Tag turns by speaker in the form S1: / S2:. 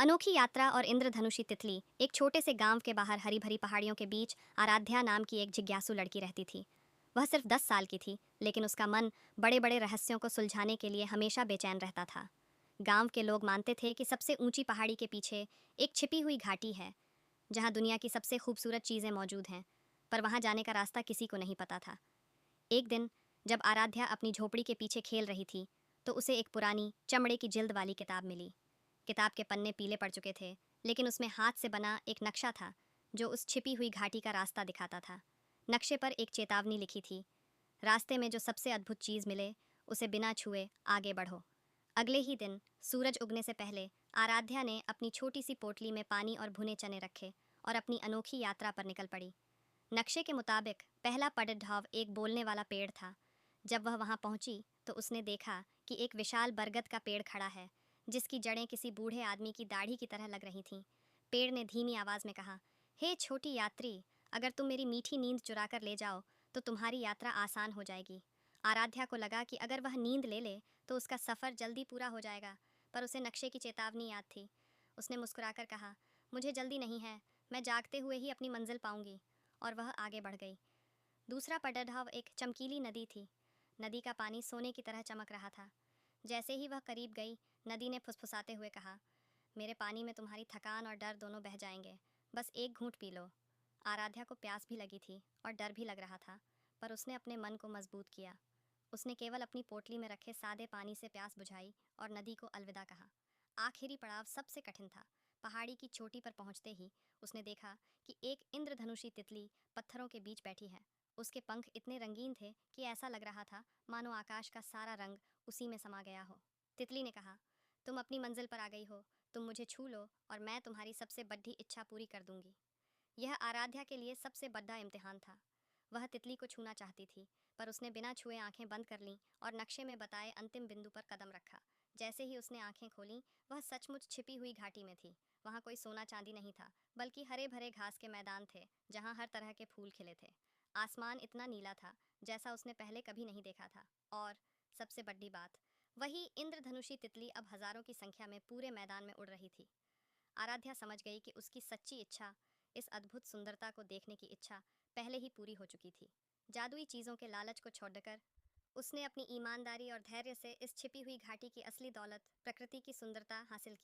S1: अनोखी यात्रा और इंद्रधनुषी तितली। एक छोटे से गांव के बाहर हरी भरी पहाड़ियों के बीच आराध्या नाम की एक जिज्ञासु लड़की रहती थी। वह सिर्फ 10 साल की थी, लेकिन उसका मन बड़े बड़े रहस्यों को सुलझाने के लिए हमेशा बेचैन रहता था। गांव के लोग मानते थे कि सबसे ऊंची पहाड़ी के पीछे एक छिपी हुई घाटी है, जहां दुनिया की सबसे खूबसूरत चीज़ें मौजूद हैं। पर वहां जाने का रास्ता किसी को नहीं पता था। एक दिन जब आराध्या अपनी झोपड़ी के पीछे खेल रही थी, तो उसे एक पुरानी चमड़े की जिल्द वाली किताब मिली। किताब के पन्ने पीले पड़ चुके थे, लेकिन उसमें हाथ से बना एक नक्शा था जो उस छिपी हुई घाटी का रास्ता दिखाता था। नक्शे पर एक चेतावनी लिखी थी, रास्ते में जो सबसे अद्भुत चीज़ मिले उसे बिना छुए आगे बढ़ो। अगले ही दिन सूरज उगने से पहले आराध्या ने अपनी छोटी सी पोटली में पानी और भुने चने रखे और अपनी अनोखी यात्रा पर निकल पड़ी। नक्शे के मुताबिक पहला पड़ाव एक बोलने वाला पेड़ था। जब वह वहां पहुंची तो उसने देखा कि एक विशाल बरगद का पेड़ खड़ा है, जिसकी जड़ें किसी बूढ़े आदमी की दाढ़ी की तरह लग रही थीं। पेड़ ने धीमी आवाज़ में कहा, हे छोटी यात्री, अगर तुम मेरी मीठी नींद चुरा कर ले जाओ तो तुम्हारी यात्रा आसान हो जाएगी। आराध्या को लगा कि अगर वह नींद ले ले तो उसका सफ़र जल्दी पूरा हो जाएगा, पर उसे नक्शे की चेतावनी याद थी। उसने मुस्कुराकर कहा, मुझे जल्दी नहीं है, मैं जागते हुए ही अपनी मंजिल पाऊंगी। और वह आगे बढ़ गई। दूसरा पड़ाव एक चमकीली नदी थी। नदी का पानी सोने की तरह चमक रहा था। जैसे ही वह करीब गई, नदी ने फुसफुसाते हुए कहा, मेरे पानी में तुम्हारी थकान और डर दोनों बह जाएंगे, बस एक घूंट पी लो। आराध्या को प्यास भी लगी थी और डर भी लग रहा था, पर उसने अपने मन को मजबूत किया। उसने केवल अपनी पोटली में रखे सादे पानी से प्यास बुझाई और नदी को अलविदा कहा। आखिरी पड़ाव सबसे कठिन था। पहाड़ी की चोटी पर पहुंचते ही उसने देखा कि एक इंद्रधनुषी तितली पत्थरों के बीच बैठी है। उसके पंख इतने रंगीन थे कि ऐसा लग रहा था मानो आकाश का सारा रंग उसी में समा गया हो। तितली ने कहा, तुम अपनी मंजिल पर आ गई हो, तुम मुझे छू लो और मैं तुम्हारी सबसे बड़ी इच्छा पूरी कर दूंगी। यह आराध्या के लिए सबसे बड़ा इम्तिहान था। वह तितली को छूना चाहती थी, पर उसने बिना छुए आंखें बंद कर लीं और नक्शे में बताए अंतिम बिंदु पर कदम रखा। जैसे ही उसने आंखें खोलीं, वह सचमुच छिपी हुई घाटी में थी। वहाँ कोई सोना चांदी नहीं था, बल्कि हरे भरे घास के मैदान थे, जहाँ हर तरह के फूल खिले थे। आसमान इतना नीला था जैसा उसने पहले कभी नहीं देखा था। और सबसे बड़ी बात, वही इंद्रधनुषी तितली अब हजारों की संख्या में पूरे मैदान में उड़ रही थी। आराध्या समझ गई कि उसकी सच्ची इच्छा, इस अद्भुत सुंदरता को देखने की इच्छा, पहले ही पूरी हो चुकी थी। जादुई चीज़ों के लालच को छोड़कर उसने अपनी ईमानदारी और धैर्य से इस छिपी हुई घाटी की असली दौलत, प्रकृति की सुंदरता हासिल की।